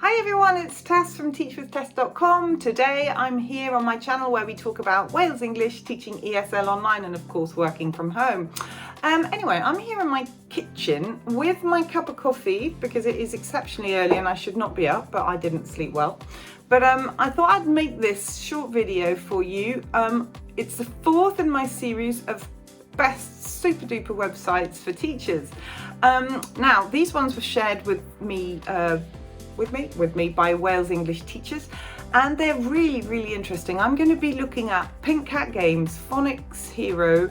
Hi everyone, it's Tess from teachwithtess.com. Today I'm here on my channel where we talk about Wales English, teaching ESL online and of course working from home. Anyway, I'm here in my kitchen with my cup of coffee because it is exceptionally early and I should not be up, but I didn't sleep well. But I thought I'd make this short video for you. It's the fourth in my series of best super duper websites for teachers. Now these ones were shared with me by Wales English teachers, and they're really interesting. I'm going to be looking at Pink Cat Games, Phonics Hero,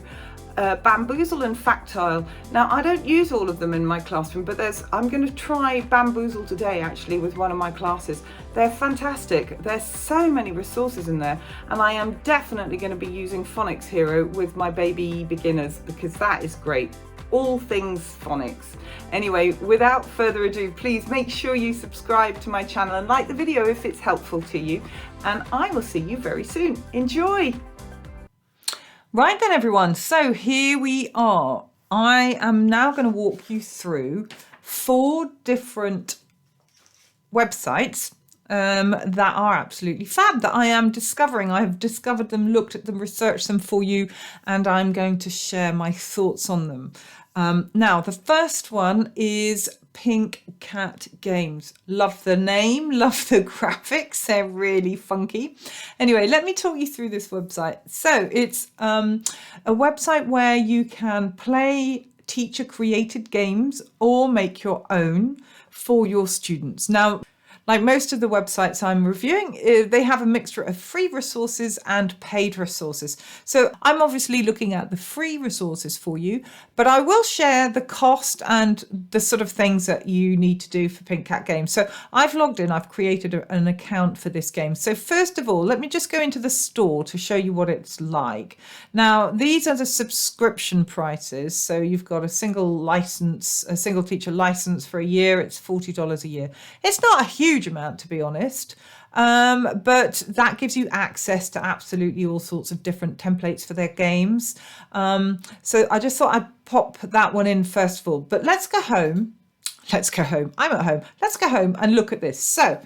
Bamboozle and Factile. Now I don't use all of them in my classroom, but I'm going to try Bamboozle today actually with one of my classes. They're fantastic. There's so many resources in there, and I am definitely going to be using Phonics Hero with my baby beginners because that is great. All things phonics. Anyway, without further ado, please make sure you subscribe to my channel and like the video if it's helpful to you, and I will see you very soon. Enjoy! Right then everyone, so here we are. I am now going to walk you through 4 different websites that are absolutely fab, that I am discovering. I have discovered them, looked at them, researched them for you, and I'm going to share my thoughts on them. Now, the first one is Pink Cat Games. Love the name, love the graphics, they're really funky. Anyway, let me talk you through this website. So it's a website where you can play teacher-created games or make your own for your students. Now, like most of the websites I'm reviewing, they have a mixture of free resources and paid resources. So I'm obviously looking at the free resources for you, but I will share the cost and the sort of things that you need to do for Pink Cat Games. So I've logged in, I've created an account for this game. So first of all, let me just go into the store to show you what it's like. Now, these are the subscription prices. So you've got a single license, a single teacher license for a year. It's $40 a year. It's not a huge amount, to be honest, but that gives you access to absolutely all sorts of different templates for their games. So I just thought I'd pop that one in first of all, but let's go home. I'm at home. Let's go home and look at this. So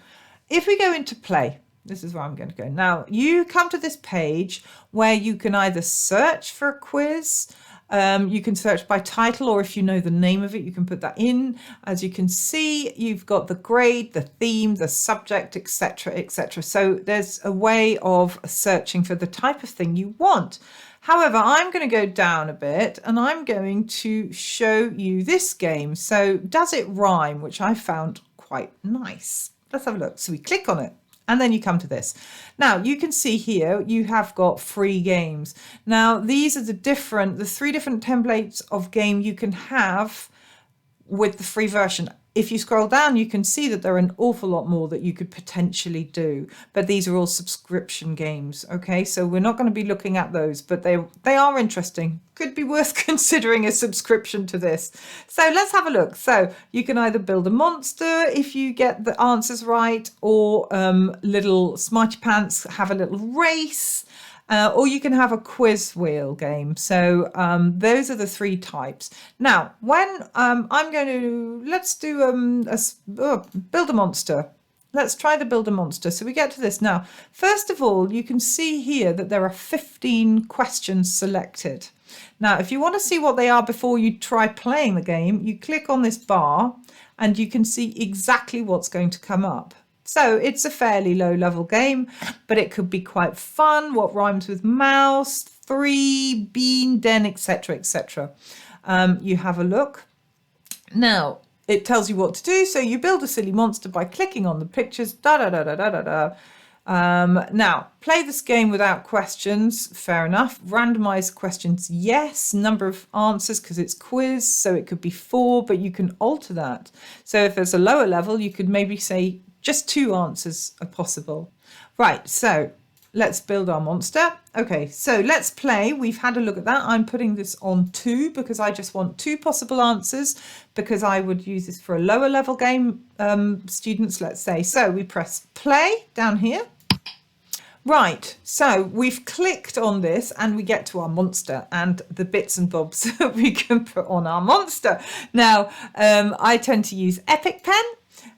if we go into play, this is where I'm going to go. Now you come to this page where you can either search for a quiz, you can search by title, or if you know the name of it, you can put that in. As you can see, you've got the grade, the theme, the subject, etc., etc. So there's a way of searching for the type of thing you want. However, I'm going to go down a bit and I'm going to show you this game. So Does It Rhyme, which I found quite nice. Let's have a look. So we click on it. And then you come to this. Now you can see here you have got free games. Now these are the 3 different templates of game you can have with the free version. If you scroll down, you can see that there are an awful lot more that you could potentially do, but these are all subscription games. Okay, so we're not going to be looking at those, but they are interesting. Could be worth considering a subscription to this. So let's have a look. So you can either build a monster if you get the answers right, or little smarty pants have a little race. Or you can have a quiz wheel game. So those are the 3 types. Now, when let's do build a monster. Let's try the build a monster. So we get to this. Now, first of all, you can see here that there are 15 questions selected. Now, if you want to see what they are before you try playing the game, you click on this bar and you can see exactly what's going to come up. So it's a fairly low level game, but it could be quite fun. What rhymes with mouse, 3, bean, den, etc., etc. You have a look. Now it tells you what to do. So you build a silly monster by clicking on the pictures. Now play this game without questions. Fair enough. Randomized questions, yes. Number of answers because it's quiz, so it could be 4, but you can alter that. So if there's a lower level, you could maybe say just 2 answers are possible. Right, so let's build our monster. Okay, so let's play. We've had a look at that. I'm putting this on 2 because I just want 2 possible answers, because I would use this for a lower level game students, let's say. So we press play down here. Right, so we've clicked on this and we get to our monster and the bits and bobs that we can put on our monster. Now, I tend to use Epic Pen.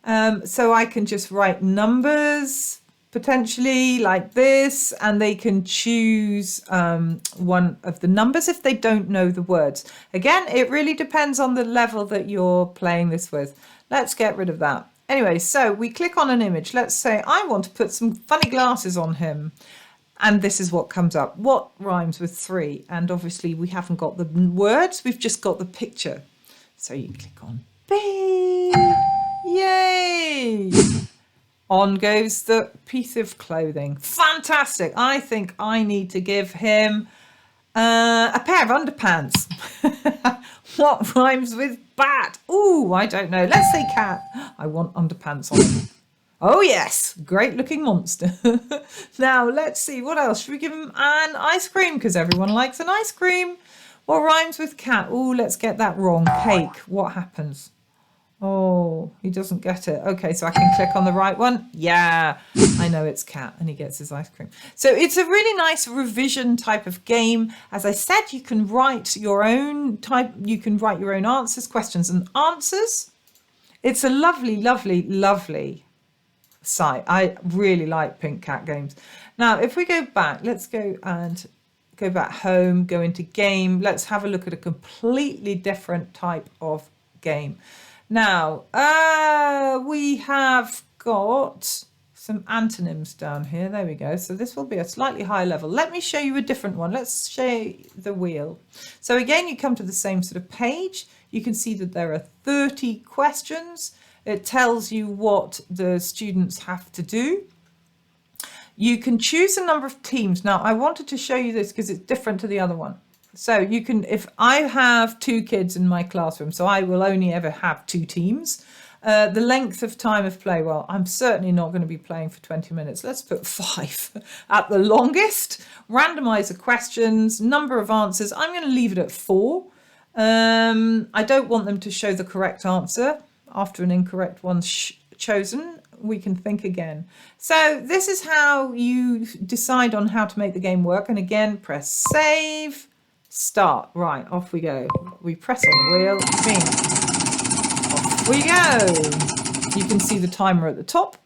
So I can just write numbers potentially like this, and they can choose one of the numbers if they don't know the words. Again, it really depends on the level that you're playing this with. Let's get rid of that. Anyway, so we click on an image. Let's say I want to put some funny glasses on him. And this is what comes up. What rhymes with 3? And obviously we haven't got the words, we've just got the picture. So you click on B. Yay! On goes the piece of clothing. Fantastic. I think I need to give him a pair of underpants. What rhymes with bat? Ooh, I don't know. Let's say cat. I want underpants on him. Oh yes, great looking monster. Now let's see, what else? Should we give him an ice cream? Because everyone likes an ice cream. What rhymes with cat? Oh, let's get that wrong. Cake. What happens? Oh, he doesn't get it. Okay, so I can click on the right one. Yeah, I know it's cat, and he gets his ice cream. So it's a really nice revision type of game. As I said, you can write your own type. You can write your own answers, questions and answers. It's a lovely, lovely, lovely site. I really like Pink Cat games. Now, if we go back, let's go back home, go into game. Let's have a look at a completely different type of game. Now, we have got some antonyms down here. There we go. So this will be a slightly higher level. Let me show you a different one. Let's show you the wheel. So again, you come to the same sort of page. You can see that there are 30 questions. It tells you what the students have to do. You can choose a number of teams. Now, I wanted to show you this because it's different to the other one. So you can, if I have 2 kids in my classroom, so I will only ever have 2 teams. The length of time of play, well, I'm certainly not going to be playing for 20 minutes. Let's put 5 at the longest. Randomize the questions, number of answers. I'm going to leave it at 4. I don't want them to show the correct answer. After an incorrect one's chosen, we can think again. So this is how you decide on how to make the game work. And again, press save, start. Right, off we go. We press on the wheel, bing. Off we go. You can see the timer at the top.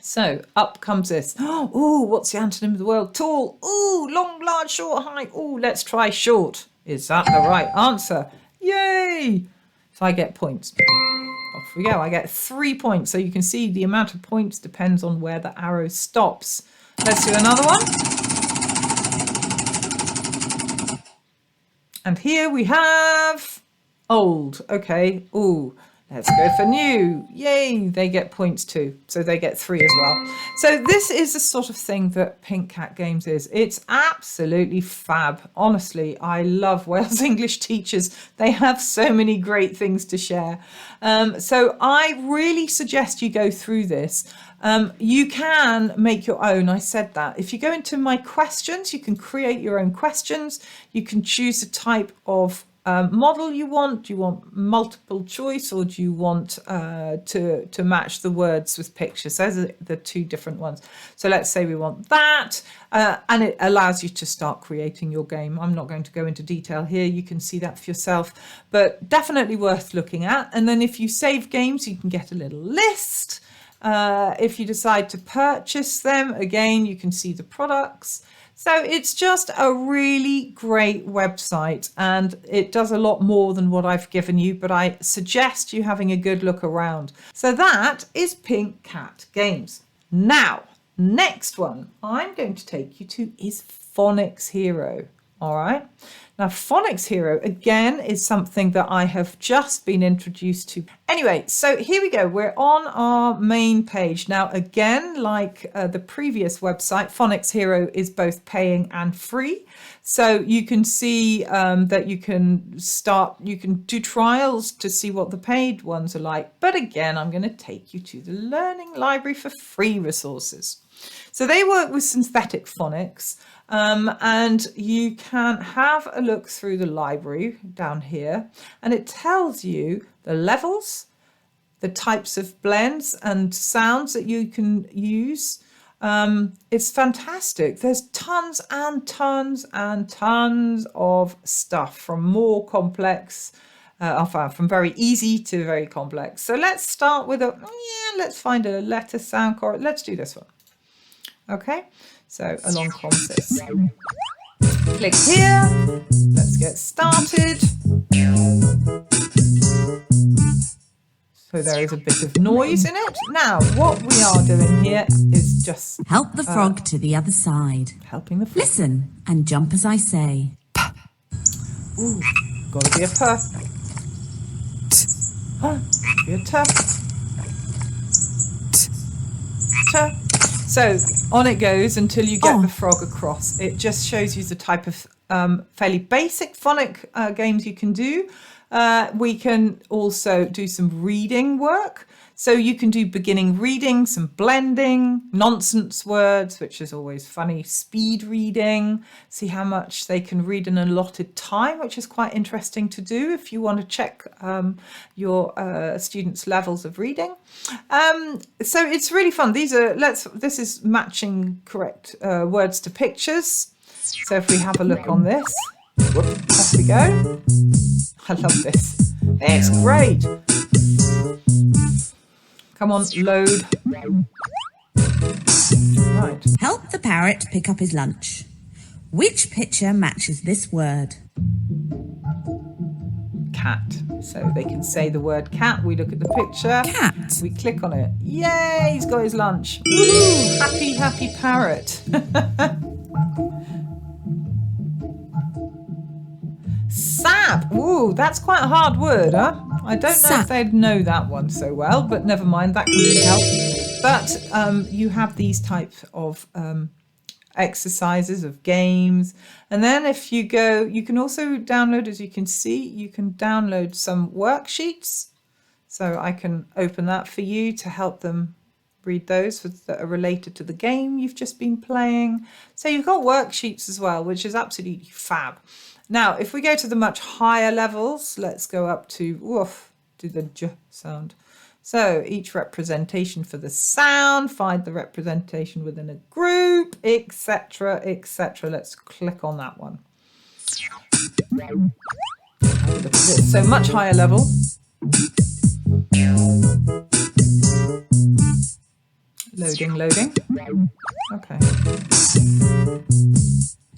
So up comes this. Oh, what's the antonym of the word? Tall. Oh, long, large, short, high. Oh, let's try short. Is that the right answer? Yay! So I get points. Off we go. I get 3 points. So you can see the amount of points depends on where the arrow stops. Let's do another one. And here we have old. Okay. Ooh. Let's go for new. Yay, they get points too. So they get 3 as well. So this is the sort of thing that Pink Cat Games is. It's absolutely fab. Honestly, I love Wales English teachers. They have so many great things to share. So I really suggest you go through this. You can make your own. I said that. If you go into my questions, you can create your own questions. You can choose the type of model you want. Do you want multiple choice, or do you want to match the words with pictures? Those are the 2 different ones. So let's say we want that, and it allows you to start creating your game. I'm not going to go into detail here. You can see that for yourself, but definitely worth looking at. And then if you save games, you can get a little list. If you decide to purchase them, again, you can see the products. So it's just a really great website, and it does a lot more than what I've given you, but I suggest you having a good look around. So that is Pink Cat Games. Now, next one I'm going to take you to is Phonics Hero. All right. Now, Phonics Hero, again, is something that I have just been introduced to. Anyway, so here we go. We're on our main page. Now, again, like the previous website, Phonics Hero is both paying and free. So you can see that you can do trials to see what the paid ones are like. But again, I'm going to take you to the Learning Library for free resources. So they work with synthetic phonics. And you can have a look through the library down here, and it tells you the levels, the types of blends and sounds that you can use. It's fantastic. There's tons and tons and tons of stuff, from more complex from very easy to very complex. So let's start with let's find a letter sound chorus. Let's do this one. Okay, so along consists. Click here. Let's get started. So there is a bit of noise in it. Now, what we are doing here is just... Help the frog to the other side. Helping the frog. Listen and jump as I say. Ooh, gotta be a purr. Be a tur. Tur. So on it goes until you get the frog across. It just shows you the type of fairly basic phonic games you can do. We can also do some reading work. So you can do beginning reading, some blending, nonsense words, which is always funny, speed reading, see how much they can read in an allotted time, which is quite interesting to do if you want to check your students' levels of reading. So it's really fun. This is matching correct words to pictures. So if we have a look on this, off we go. I love this. It's great. Come on, load. Right. Help the parrot pick up his lunch. Which picture matches this word? Cat. So they can say the word cat. We look at the picture. Cat. We click on it. Yay, he's got his lunch. Woo, happy, happy parrot. Sap. Ooh, that's quite a hard word, huh? I don't know if they'd know that one so well, but never mind, that can really help. But you have these types of exercises, of games. And then if you go, you can also download, as you can see, you can download some worksheets. So I can open that for you to help them read those that are related to the game you've just been playing. So you've got worksheets as well, which is absolutely fab. Now, if we go to the much higher levels, let's go up to the j sound. So each representation for the sound, find the representation within a group, etc., etc. Let's click on that one. Look at this. So much higher level. Loading, loading. Okay.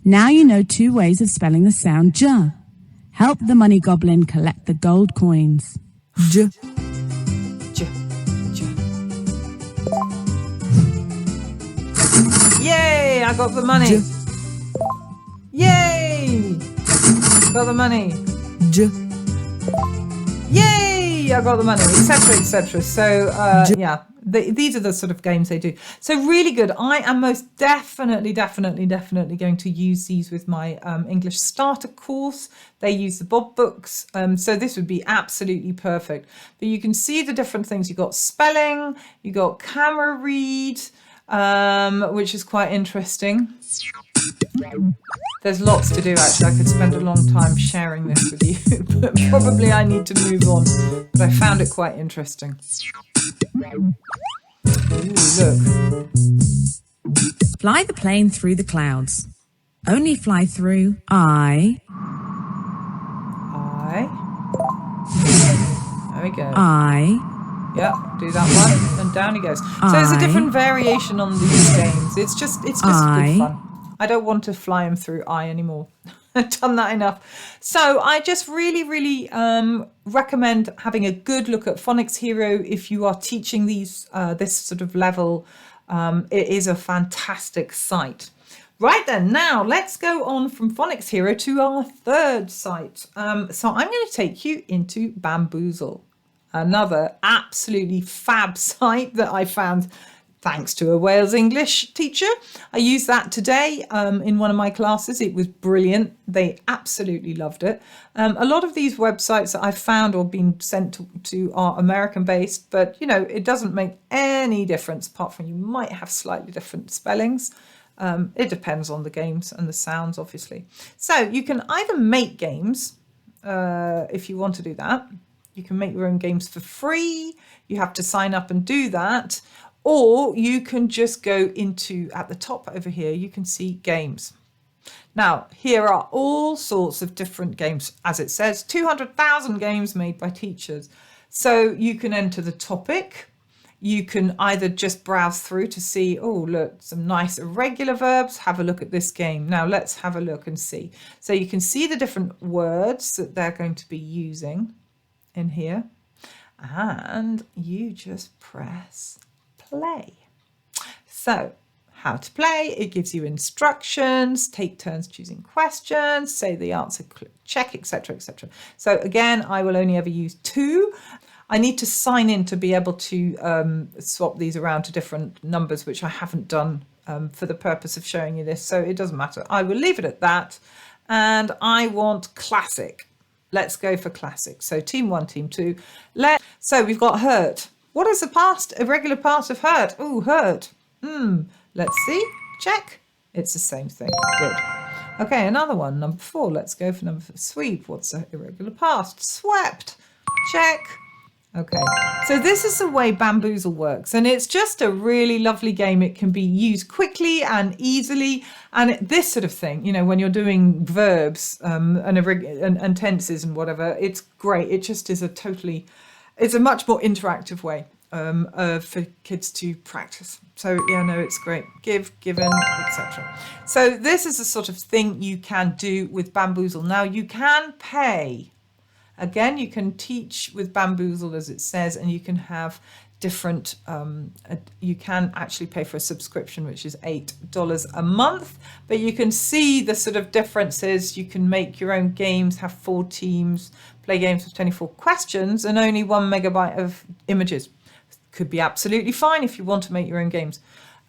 Now you know 2 ways of spelling the sound j. Help the money goblin collect the gold coins. J. J. J. Yay! I got the money. J. Yay! Got the money. J. Yay! I got the money, etc., etc. So yeah. These are the sort of games they do. So really good. I am most definitely going to use these with my English starter course. They use the Bob books. So this would be absolutely perfect. But you can see the different things. You've got spelling, you've got camera read, which is quite interesting. There's lots to do, actually. I could spend a long time sharing this with you, but probably I need to move on. But I found it quite interesting. Ooh, look. Fly the plane through the clouds. Only fly through I. There we go. Yeah, do that one, and down he goes. So there's a different variation on these games. It's just good fun. I don't want to fly him through I anymore. I've done that enough. So I just really recommend having a good look at Phonics Hero if you are teaching these this sort of level. It is a fantastic site. Right then, now let's go on from Phonics Hero to our third site. So I'm going to take you into Bamboozle, another absolutely fab site that I found thanks to a Wales English teacher. I used that today in one of my classes. It was brilliant. They absolutely loved it. A lot of these websites that I've found or been sent to are American based, but you know, it doesn't make any difference apart from you might have slightly different spellings. It depends on the games and the sounds, obviously. So you can either make games if you want to do that. You can make your own games for free. You have to sign up and do that. Or you can just go into, at the top over here, you can see games. Now, here are all sorts of different games. As it says, 200,000 games made by teachers. So you can enter the topic. You can either just browse through to see, oh, look, some nice irregular verbs. Have a look at this game. Now let's have a look and see. So you can see the different words that they're going to be using in here. And you just press play. So how to play, it gives you instructions, take turns choosing questions, say the answer, click check, etc., etc. So again, I will only ever use 2. I need to sign in to be able to swap these around to different numbers, which I haven't done for the purpose of showing you this. So it doesn't matter. I will leave it at that. And I want classic. Let's go for classic. So team 1, team 2. So we've got hurt. What is the past, irregular past of hurt? Oh, hurt. Let's see. Check. It's the same thing. Good. Okay, another one. Number 4. Let's go for number 4. Sweep. What's the irregular past? Swept. Check. Okay, so this is the way Bamboozle works, and it's just a really lovely game. It can be used quickly and easily, and this sort of thing, you know, when you're doing verbs and tenses and whatever, it's great. It just is it's a much more interactive way for kids to practice. So yeah, no, it's great. Give, given, etc. So this is the sort of thing you can do with Bamboozle. Now you can pay. Again, you can teach with Bamboozle, as it says, and you can have different, you can actually pay for a subscription, which is $8 a month, but you can see the sort of differences. You can make your own games, have 4 teams, play games with 24 questions and only 1 megabyte of images. Could be absolutely fine if you want to make your own games,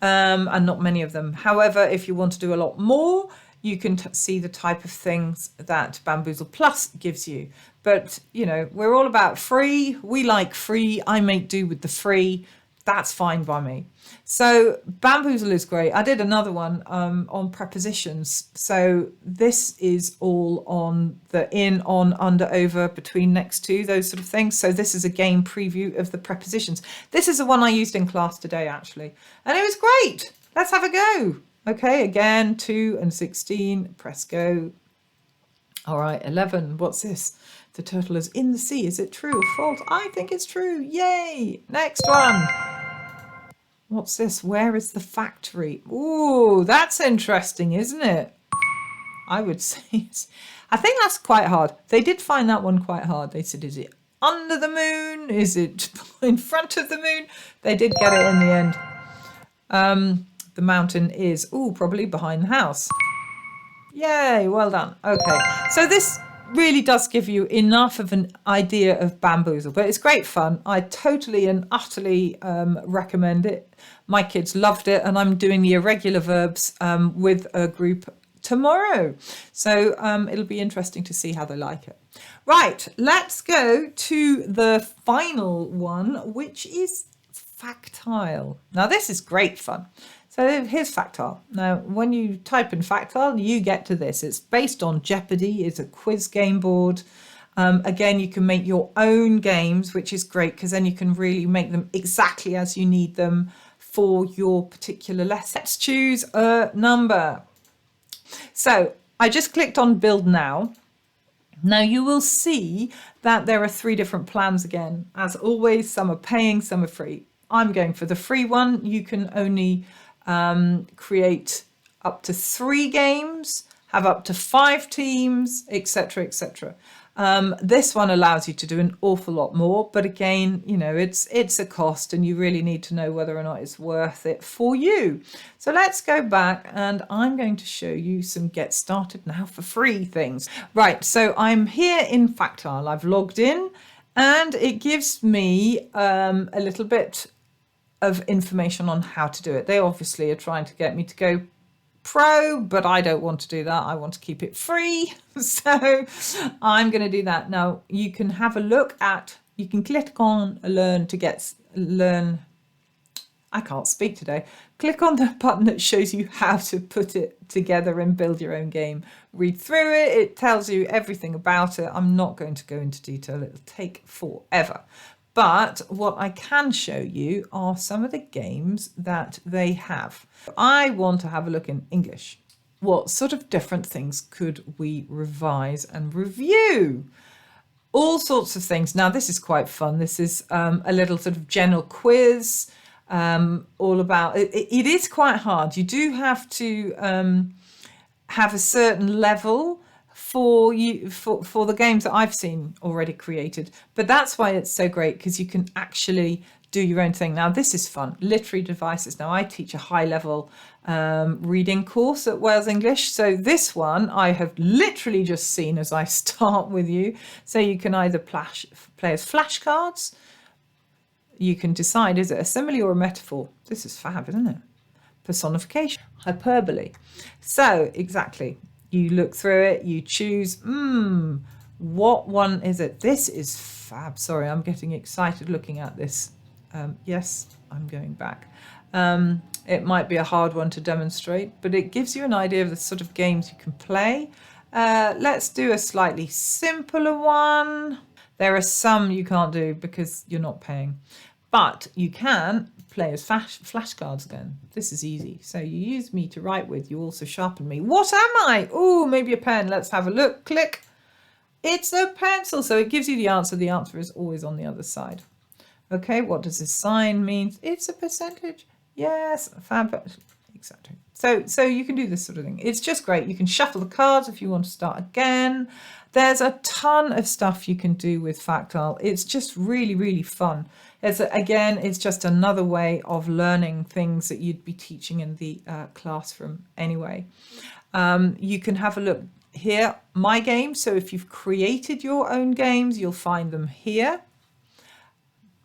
and not many of them. However, if you want to do a lot more, you can see the type of things that Bamboozle Plus gives you. But, you know, we're all about free. We like free. I make do with the free. That's fine by me. So Bamboozle is great. I did another one on prepositions. So this is all on the in, on, under, over, between, next to, those sort of things. So this is a game preview of the prepositions. This is the one I used in class today, actually. And it was great. Let's have a go. Okay, again, 2 and 16, press go. All right, 11, what's this? The turtle is in the sea. Is it true or false? I think it's true. Yay! Next one. What's this? Where is the factory? Ooh, that's interesting, isn't it? I would say, I think that's quite hard. They did find that one quite hard. They said, is it under the moon? Is it in front of the moon? They did get it in the end. The mountain is, probably behind the house. Yay, well done. Okay, so this really does give you enough of an idea of Bamboozle, but it's great fun. I totally and utterly recommend it. My kids loved it, and I'm doing the irregular verbs with a group tomorrow. So it'll be interesting to see how they like it. Right, let's go to the final one, which is Factile. Now this is great fun. So here's Factile. Now, when you type in Factile, you get to this. It's based on Jeopardy. It's a quiz game board. Again, you can make your own games, which is great because then you can really make them exactly as you need them for your particular lesson. Let's choose a number. So I just clicked on Build Now. Now you will see that there are 3 different plans again. As always, some are paying, some are free. I'm going for the free one. You can only create up to 3 games, have up to 5 teams, etc., etc. This one allows you to do an awful lot more, but again, you know, it's a cost and you really need to know whether or not it's worth it for you. So let's go back and I'm going to show you some get started now for free things. Right, so I'm here in Factile. I've logged in and it gives me a little bit of information on how to do it. They obviously are trying to get me to go pro, but I don't want to do that. I want to keep it free. So I'm going to do that. Now you can have a look at, you can click on learn to learn. I can't speak today. Click on the button that shows you how to put it together and build your own game. Read through it. It tells you everything about it. I'm not going to go into detail. It'll take forever. But what I can show you are some of the games that they have. I want to have a look in English. what sort of different things could we revise and review? All sorts of things. Now, this is quite fun. This is a little sort of general quiz, all about it. It is quite hard. You do have to have a certain level for the games that I've seen already created, but that's why it's so great, because you can actually do your own thing. Now, this is fun. Literary devices. Now, I teach a high level reading course at Wales English, so this one I have literally just seen as I start with you. So you can either play as flashcards. You can decide, is it a simile or a metaphor? This is fab, isn't it? Personification, hyperbole. So exactly, you look through it, you choose, what one is it? This is fab. Sorry, I'm getting excited looking at this. Yes, I'm going back. It might be a hard one to demonstrate, but it gives you an idea of the sort of games you can play. Let's do a slightly simpler one. There are some you can't do because you're not paying, but you can play as flashcards again. This is easy. So you use me to write with, you also sharpen me. What am I? Oh, maybe a pen. Let's have a look. Click. It's a pencil. So it gives you the answer. The answer is always on the other side. Okay, what does this sign mean? It's a percentage. Yes, fab. Exactly. So you can do this sort of thing. It's just great. You can shuffle the cards if you want to start again. There's a ton of stuff you can do with Factile. It's just really, really fun. It's just another way of learning things that you'd be teaching in the classroom anyway. You can have a look here, my games. So if you've created your own games, you'll find them here.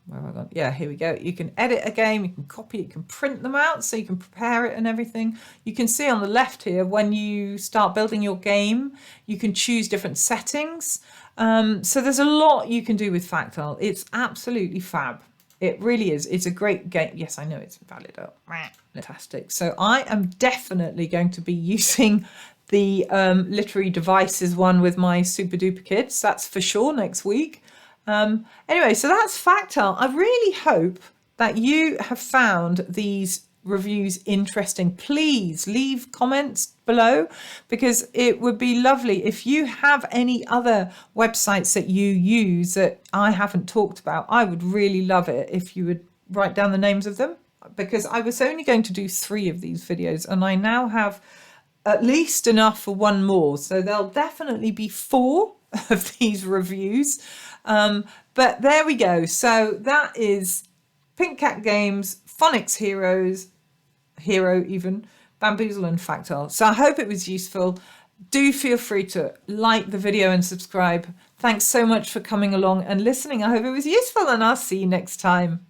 Where have I gone? Yeah, here we go. You can edit a game, you can copy it, you can print them out so you can prepare it and everything. You can see on the left here, when you start building your game, you can choose different settings. So there's a lot you can do with Factile. It's absolutely fab. It really is. It's a great game. Yes, I know it's valid. Oh, fantastic. So I am definitely going to be using the literary devices one with my super duper kids. That's for sure next week. Anyway, so that's Factile. I really hope that you have found these reviews interesting. Please leave comments below, because it would be lovely if you have any other websites that you use that I haven't talked about. I would really love it if you would write down the names of them, because I was only going to do 3 of these videos and I now have at least enough for one more. So there'll definitely be 4 of these reviews. But there we go. So that is Pink Cat Games, Phonics Hero even, Bamboozle and Factile. So I hope it was useful. Do feel free to like the video and subscribe. Thanks so much for coming along and listening. I hope it was useful, and I'll see you next time.